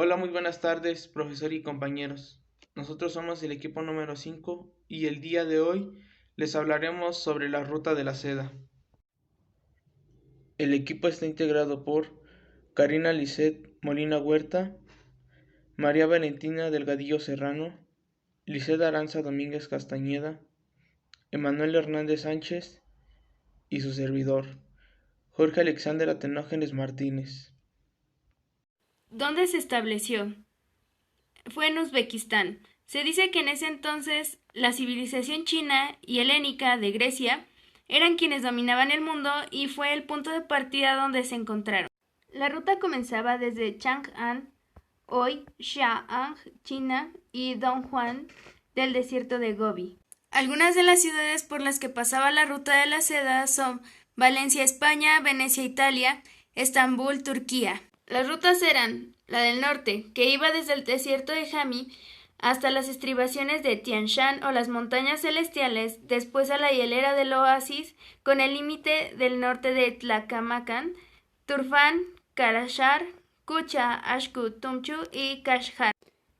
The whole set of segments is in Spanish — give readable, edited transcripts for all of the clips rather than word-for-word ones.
Hola, muy buenas tardes, profesor y compañeros. Nosotros somos el equipo número 5 y el día de hoy les hablaremos sobre la ruta de la seda. El equipo está integrado por Karina Lisset Molina Huerta, María Valentina Delgadillo Serrano, Lisset Aranza Domínguez Castañeda, Emanuel Hernández Sánchez y su servidor, Jorge Alexander Atenógenes Martínez. ¿Dónde se estableció? Fue en Uzbekistán. Se dice que en ese entonces la civilización china y helénica de Grecia eran quienes dominaban el mundo y fue el punto de partida donde se encontraron. La ruta comenzaba desde Chang'an, hoy Xi'an, China, y Donghuan, del desierto de Gobi. Algunas de las ciudades por las que pasaba la ruta de la seda son Valencia, España; Venecia, Italia; Estambul, Turquía. Las rutas eran la del norte, que iba desde el desierto de Jami hasta las estribaciones de Tian Shan o las montañas celestiales, después a la hilera del oasis, con el límite del norte de Tlacamacan, Turfán, Karachar, Kucha, Ashku, Tumchu y Kashgar.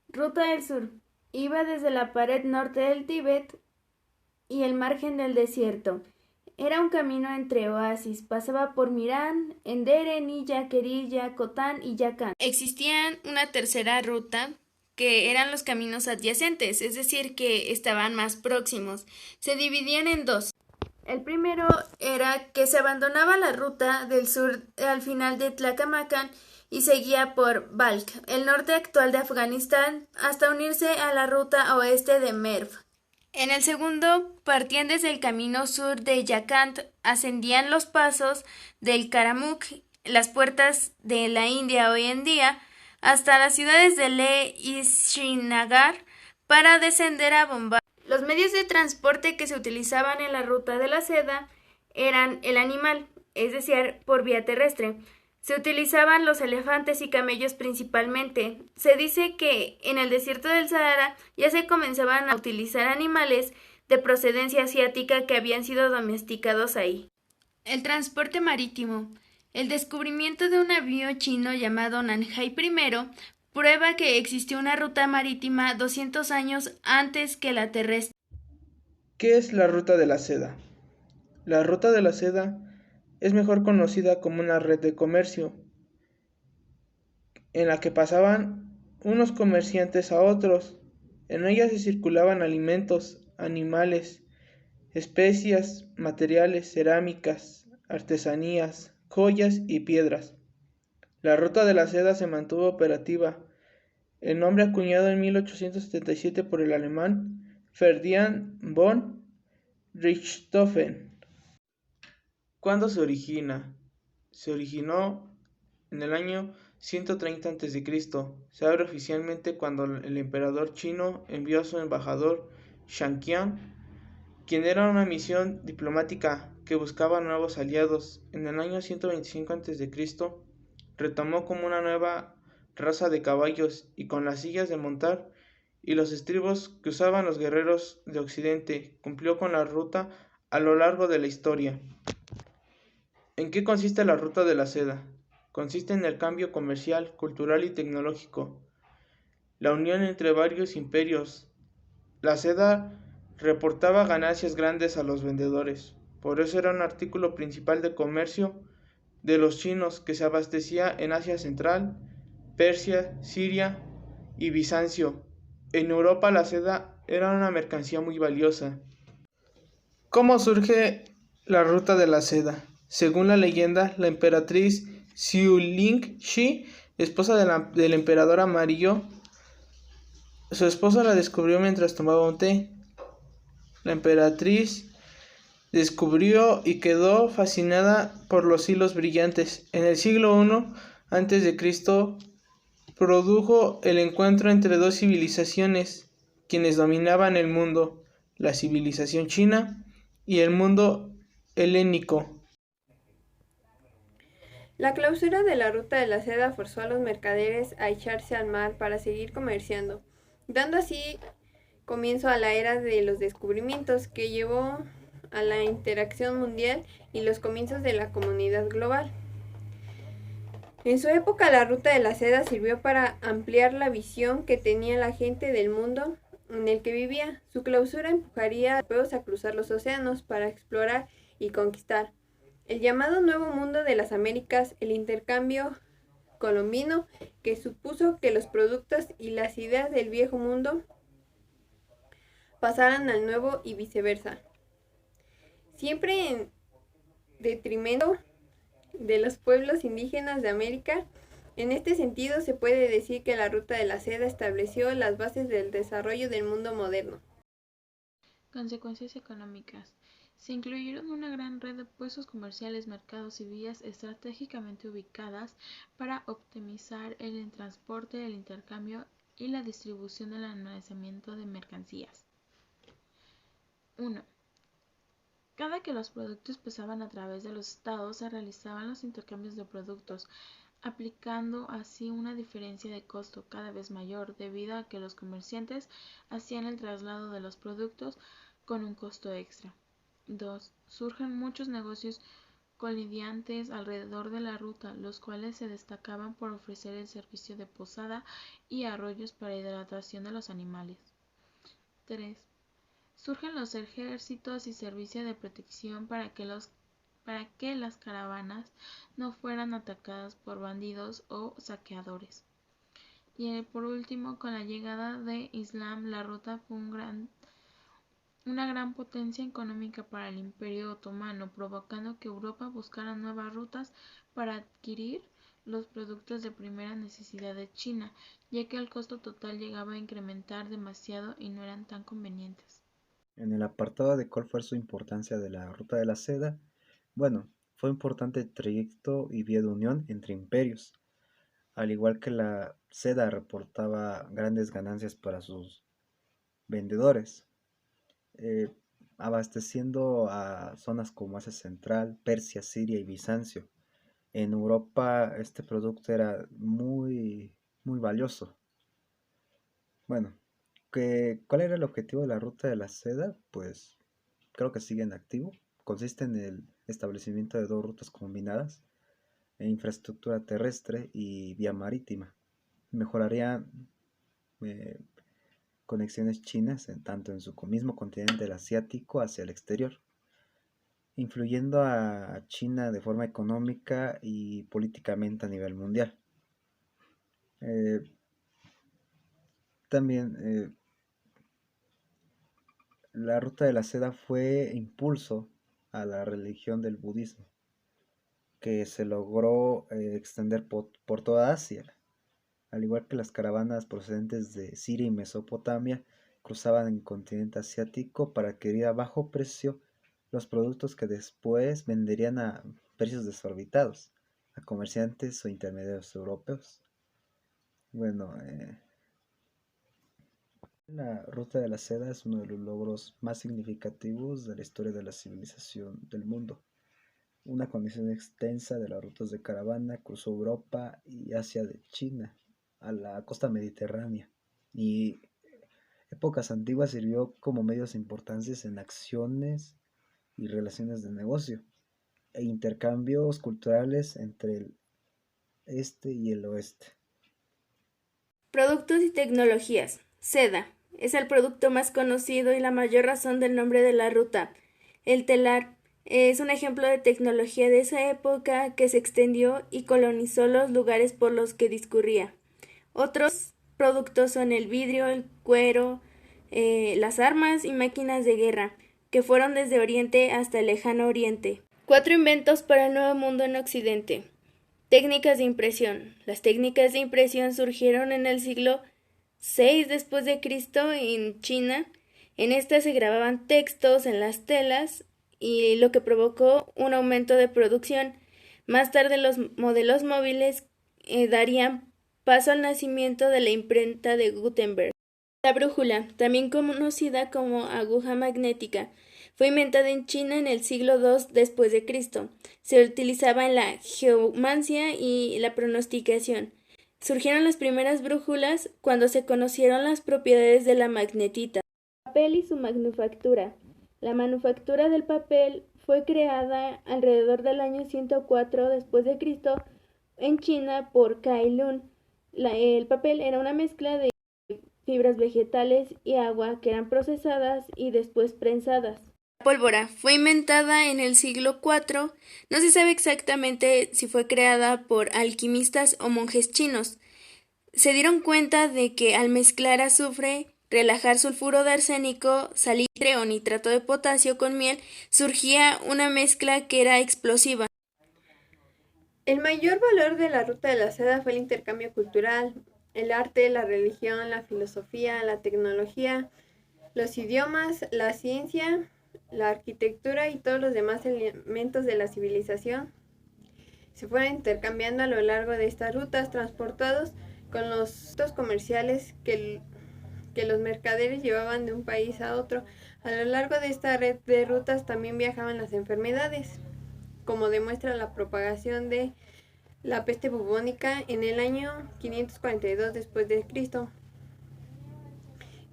Ruta del sur. Iba desde la pared norte del Tíbet y el margen del desierto. Era un camino entre oasis, pasaba por Mirán, Endere, Nilla, Querilla, Cotán y Yacán. Existían una tercera ruta, que eran los caminos adyacentes, es decir, que estaban más próximos. Se dividían en dos. El primero era que se abandonaba la ruta del sur al final de Tlacamacan y seguía por Balkh, el norte actual de Afganistán, hasta unirse a la ruta oeste de Merv. En el segundo, partían desde el camino sur de Yakant, ascendían los pasos del Karamuk, las puertas de la India hoy en día, hasta las ciudades de Leh y Srinagar, para descender a Bombay. Los medios de transporte que se utilizaban en la ruta de la seda eran el animal, es decir, por vía terrestre. Se utilizaban los elefantes y camellos principalmente. Se dice que en el desierto del Sahara ya se comenzaban a utilizar animales de procedencia asiática que habían sido domesticados ahí. El transporte marítimo. El descubrimiento de un navío chino llamado Nanhai I prueba que existió una ruta marítima 200 años antes que la terrestre. ¿Qué es la ruta de la seda? La ruta de la seda es mejor conocida como una red de comercio, en la que pasaban unos comerciantes a otros. En ella se circulaban alimentos, animales, especias, materiales, cerámicas, artesanías, joyas y piedras. La ruta de la seda se mantuvo operativa. El nombre acuñado en 1877 por el alemán Ferdinand von Richthofen. ¿Cuándo se origina? Se originó en el año 130 a.C. Se abre oficialmente cuando el emperador chino envió a su embajador Shang Qian, quien era una misión diplomática que buscaba nuevos aliados. En el año 125 a.C. retomó como una nueva raza de caballos y con las sillas de montar y los estribos que usaban los guerreros de Occidente, cumplió con la ruta a lo largo de la historia. ¿En qué consiste la ruta de la seda? Consiste en el cambio comercial, cultural y tecnológico, la unión entre varios imperios. La seda reportaba ganancias grandes a los vendedores, por eso era un artículo principal de comercio de los chinos que se abastecía en Asia Central, Persia, Siria y Bizancio. En Europa la seda era una mercancía muy valiosa. ¿Cómo surge la ruta de la seda? Según la leyenda, la emperatriz Xiu Lingxi, esposa del emperador amarillo, su esposo la descubrió mientras tomaba un té. La emperatriz descubrió y quedó fascinada por los hilos brillantes. En el siglo I a.C. produjo el encuentro entre dos civilizaciones, quienes dominaban el mundo, la civilización china y el mundo helénico. La clausura de la ruta de la seda forzó a los mercaderes a echarse al mar para seguir comerciando, dando así comienzo a la era de los descubrimientos que llevó a la interacción mundial y los comienzos de la comunidad global. En su época, la ruta de la seda sirvió para ampliar la visión que tenía la gente del mundo en el que vivía. Su clausura empujaría a los europeos a cruzar los océanos para explorar y conquistar. El llamado Nuevo Mundo de las Américas, el intercambio colombino, que supuso que los productos y las ideas del viejo mundo pasaran al nuevo y viceversa. Siempre en detrimento de los pueblos indígenas de América. En este sentido, se puede decir que la ruta de la seda estableció las bases del desarrollo del mundo moderno. Consecuencias económicas. Se incluyeron una gran red de puestos comerciales, mercados y vías estratégicamente ubicadas para optimizar el transporte, el intercambio y la distribución del almacenamiento de mercancías. 1. Cada que los productos pasaban a través de los estados, se realizaban los intercambios de productos, aplicando así una diferencia de costo cada vez mayor, debido a que los comerciantes hacían el traslado de los productos con un costo extra. 2. Surgen muchos negocios colidiantes alrededor de la ruta, los cuales se destacaban por ofrecer el servicio de posada y arroyos para hidratación de los animales. 3. Surgen los ejércitos y servicios de protección para que las caravanas no fueran atacadas por bandidos o saqueadores. Y por último, con la llegada del Islam, la ruta fue una gran potencia económica para el Imperio Otomano, provocando que Europa buscara nuevas rutas para adquirir los productos de primera necesidad de China, ya que el costo total llegaba a incrementar demasiado y no eran tan convenientes. En el apartado de cuál fue su importancia de la ruta de la seda, bueno, fue importante trayecto y vía de unión entre imperios, al igual que la seda reportaba grandes ganancias para sus vendedores, eh, abasteciendo a zonas como Asia Central, Persia, Siria y Bizancio. En Europa este producto era muy valioso. Bueno, ¿cuál era el objetivo de la ruta de la seda? Pues creo que sigue en activo. Consiste en el establecimiento de dos rutas combinadas en infraestructura terrestre y vía marítima. Mejoraría eh, conexiones chinas tanto en su mismo continente el asiático hacia el exterior, influyendo a China de forma económica y políticamente a nivel mundial. Eh, también la ruta de la seda fue impulso a la religión del budismo, que se logró extender por toda Asia, al igual que las caravanas procedentes de Siria y Mesopotamia cruzaban el continente asiático para adquirir a bajo precio los productos que después venderían a precios desorbitados a comerciantes o intermediarios europeos. Bueno, la ruta de la seda es uno de los logros más significativos de la historia de la civilización del mundo. Una conexión extensa de las rutas de caravana cruzó Europa y Asia de China a la costa mediterránea y épocas antiguas sirvió como medios importantes en acciones y relaciones de negocio e intercambios culturales entre el este y el oeste. Productos y tecnologías. Seda. Es el producto más conocido y la mayor razón del nombre de la ruta. El telar es un ejemplo de tecnología de esa época que se extendió y colonizó los lugares por los que discurría. Otros productos son el vidrio, el cuero, las armas y máquinas de guerra, que fueron desde Oriente hasta el lejano Oriente. 4 inventos para el nuevo mundo en Occidente. Técnicas de impresión. Las técnicas de impresión surgieron en el siglo VI después de Cristo en China. En estas se grababan textos en las telas y lo que provocó un aumento de producción. Más tarde los modelos móviles darían paso al nacimiento de la imprenta de Gutenberg. La brújula, también conocida como aguja magnética, fue inventada en China en el siglo II después de Cristo. Se utilizaba en la geomancia y la pronosticación. Surgieron las primeras brújulas cuando se conocieron las propiedades de la magnetita. Papel y su manufactura. La manufactura del papel fue creada alrededor del año 104 después de Cristo, en China por Cai Lun. El papel era una mezcla de fibras vegetales y agua que eran procesadas y después prensadas. La pólvora fue inventada en el siglo IV. No se sabe exactamente si fue creada por alquimistas o monjes chinos. Se dieron cuenta de que al mezclar azufre, relajar sulfuro de arsénico, salitre o nitrato de potasio con miel, surgía una mezcla que era explosiva. El mayor valor de la Ruta de la Seda fue el intercambio cultural, el arte, la religión, la filosofía, la tecnología, los idiomas, la ciencia, la arquitectura y todos los demás elementos de la civilización se fueron intercambiando a lo largo de estas rutas, transportados con los datos comerciales que los mercaderes llevaban de un país a otro. A lo largo de esta red de rutas también viajaban las enfermedades, como demuestra la propagación de la peste bubónica en el año 542 después de Cristo,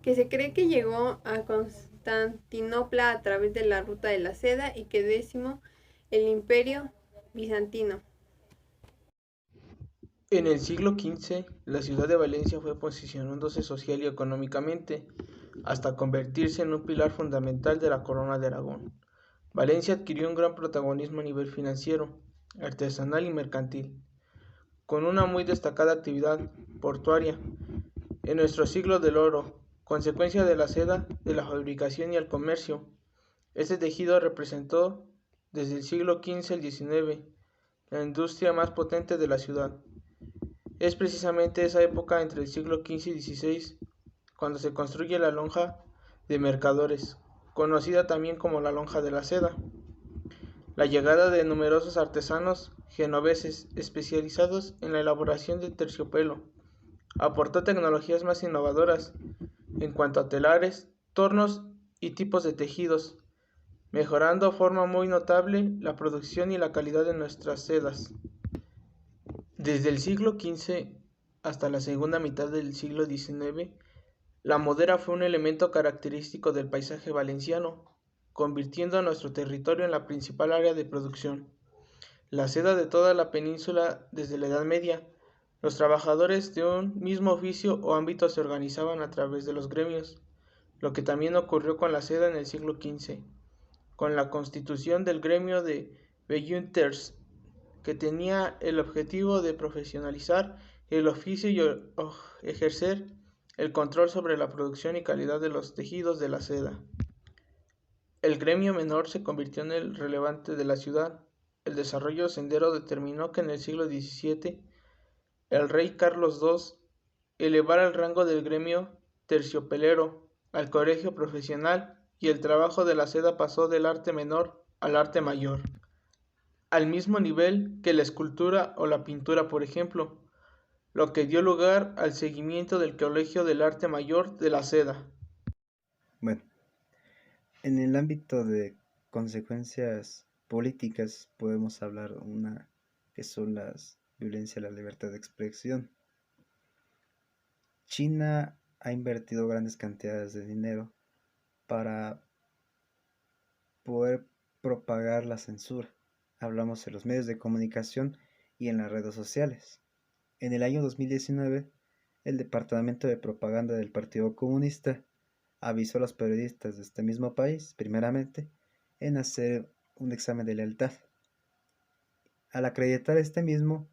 que se cree que llegó a Constantinopla a través de la Ruta de la Seda y que decimó el Imperio Bizantino. En el siglo XV, la ciudad de Valencia fue posicionándose social y económicamente, hasta convertirse en un pilar fundamental de la Corona de Aragón. Valencia adquirió un gran protagonismo a nivel financiero, artesanal y mercantil, con una muy destacada actividad portuaria. En nuestro siglo del oro, consecuencia de la seda, de la fabricación y el comercio, este tejido representó, desde el siglo XV al XIX, la industria más potente de la ciudad. Es precisamente esa época entre el siglo XV y XVI cuando se construye la lonja de mercadores, conocida también como la lonja de la seda. La llegada de numerosos artesanos genoveses especializados en la elaboración del terciopelo aportó tecnologías más innovadoras en cuanto a telares, tornos y tipos de tejidos, mejorando de forma muy notable la producción y la calidad de nuestras sedas. Desde el siglo XV hasta la segunda mitad del siglo XIX, la modera fue un elemento característico del paisaje valenciano, convirtiendo a nuestro territorio en la principal área de producción. La seda de toda la península desde la Edad Media, los trabajadores de un mismo oficio o ámbito se organizaban a través de los gremios, lo que también ocurrió con la seda en el siglo XV, con la constitución del gremio de Velluters, que tenía el objetivo de profesionalizar el oficio y ejercer el control sobre la producción y calidad de los tejidos de la seda. El gremio menor se convirtió en el relevante de la ciudad. El desarrollo sendero determinó que en el siglo XVII el rey Carlos II elevara el rango del gremio terciopelero al colegio profesional y el trabajo de la seda pasó del arte menor al arte mayor, al mismo nivel que la escultura o la pintura, por ejemplo, lo que dio lugar al seguimiento del Colegio del Arte Mayor de la Seda. Bueno, en el ámbito de consecuencias políticas podemos hablar una que son las violencia y la libertad de expresión. China ha invertido grandes cantidades de dinero para poder propagar la censura. Hablamos de los medios de comunicación y en las redes sociales. En el año 2019, el Departamento de Propaganda del Partido Comunista avisó a los periodistas de este mismo país, primeramente, en hacer un examen de lealtad. Al acreditar este mismo,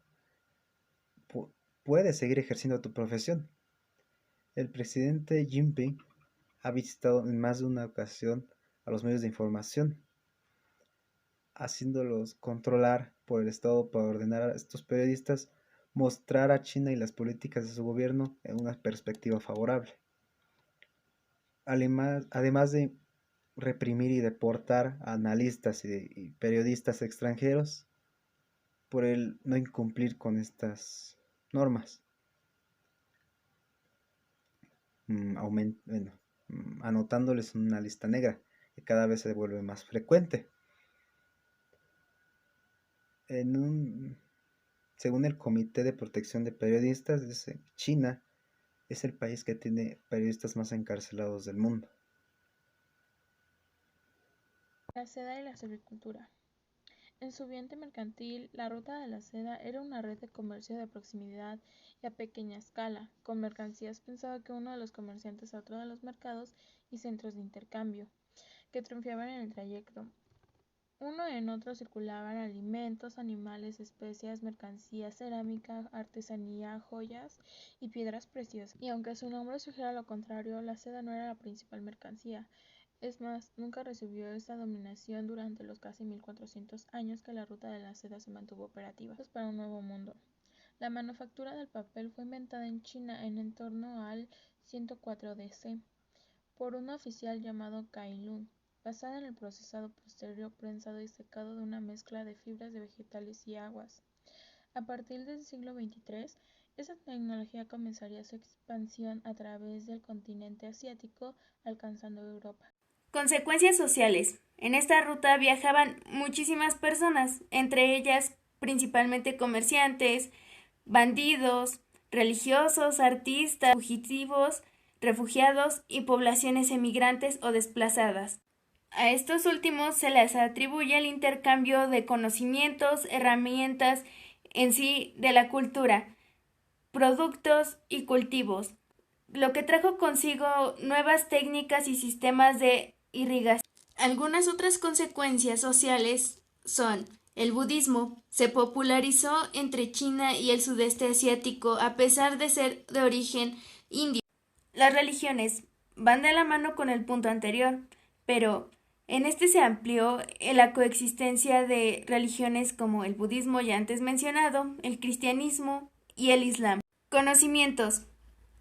puedes seguir ejerciendo tu profesión. El presidente Xi Jinping ha visitado en más de una ocasión a los medios de información, haciéndolos controlar por el Estado para ordenar a estos periodistas mostrar a China y las políticas de su gobierno en una perspectiva favorable. Además de reprimir y deportar a analistas y periodistas extranjeros por el no incumplir con estas normas, anotándoles una lista negra que cada vez se vuelve más frecuente. Según el Comité de Protección de Periodistas, China es el país que tiene periodistas más encarcelados del mundo. La seda y la silvicultura. En su ambiente mercantil, la Ruta de la Seda era una red de comercio de proximidad y a pequeña escala, con mercancías pensaba que uno de los comerciantes a otro de los mercados y centros de intercambio, que triunfaban en el trayecto. Uno en otro circulaban alimentos, animales, especias, mercancías, cerámica, artesanía, joyas y piedras preciosas. Y aunque su nombre sugiera lo contrario, la seda no era la principal mercancía. Es más, nunca recibió esta dominación durante los casi 1400 años que la Ruta de la Seda se mantuvo operativa. Para un nuevo mundo. La manufactura del papel fue inventada en China en torno al 104 DC por un oficial llamado Cai Lun, basada en el procesado posterior prensado y secado de una mezcla de fibras de vegetales y aguas. A partir del siglo XXIII, esa tecnología comenzaría su expansión a través del continente asiático, alcanzando Europa. Consecuencias sociales. En esta ruta viajaban muchísimas personas, entre ellas principalmente comerciantes, bandidos, religiosos, artistas, fugitivos, refugiados y poblaciones emigrantes o desplazadas. A estos últimos se les atribuye el intercambio de conocimientos, herramientas en sí de la cultura, productos y cultivos, lo que trajo consigo nuevas técnicas y sistemas de irrigación. Algunas otras consecuencias sociales son: el budismo se popularizó entre China y el sudeste asiático a pesar de ser de origen indio. Las religiones van de la mano con el punto anterior, pero en este se amplió la coexistencia de religiones como el budismo ya antes mencionado, el cristianismo y el islam. Conocimientos.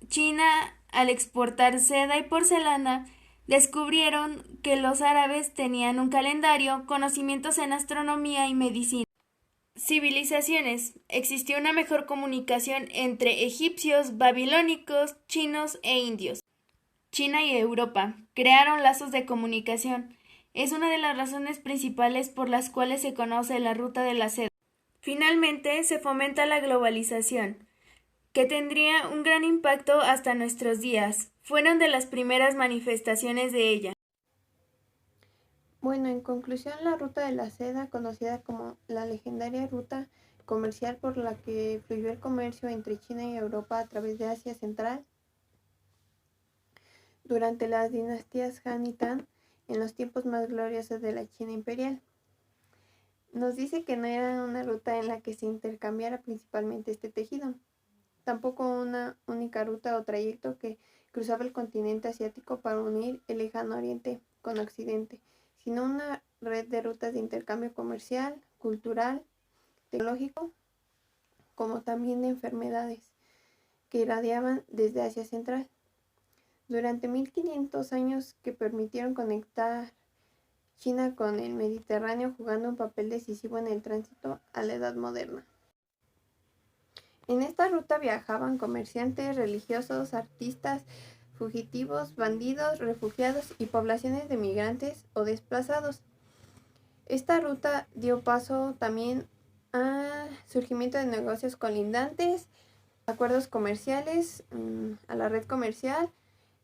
China, al exportar seda y porcelana, descubrieron que los árabes tenían un calendario, conocimientos en astronomía y medicina. Civilizaciones. Existió una mejor comunicación entre egipcios, babilónicos, chinos e indios. China y Europa crearon lazos de comunicación. Es una de las razones principales por las cuales se conoce la Ruta de la Seda. Finalmente, se fomenta la globalización, que tendría un gran impacto hasta nuestros días. Fueron de las primeras manifestaciones de ella. Bueno, en conclusión, la Ruta de la Seda, conocida como la legendaria ruta comercial por la que fluyó el comercio entre China y Europa a través de Asia Central, durante las dinastías Han y Tang, en los tiempos más gloriosos de la China imperial. Nos dice que no era una ruta en la que se intercambiara principalmente este tejido, tampoco una única ruta o trayecto que cruzaba el continente asiático para unir el lejano oriente con occidente, sino una red de rutas de intercambio comercial, cultural, tecnológico, como también de enfermedades, que irradiaban desde Asia Central. Durante 1500 años que permitieron conectar China con el Mediterráneo, jugando un papel decisivo en el tránsito a la Edad Moderna. En esta ruta viajaban comerciantes, religiosos, artistas, fugitivos, bandidos, refugiados y poblaciones de migrantes o desplazados. Esta ruta dio paso también al surgimiento de negocios colindantes, acuerdos comerciales, a la red comercial,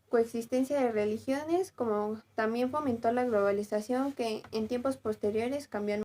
coexistencia de religiones, como también fomentó la globalización que en tiempos posteriores cambió el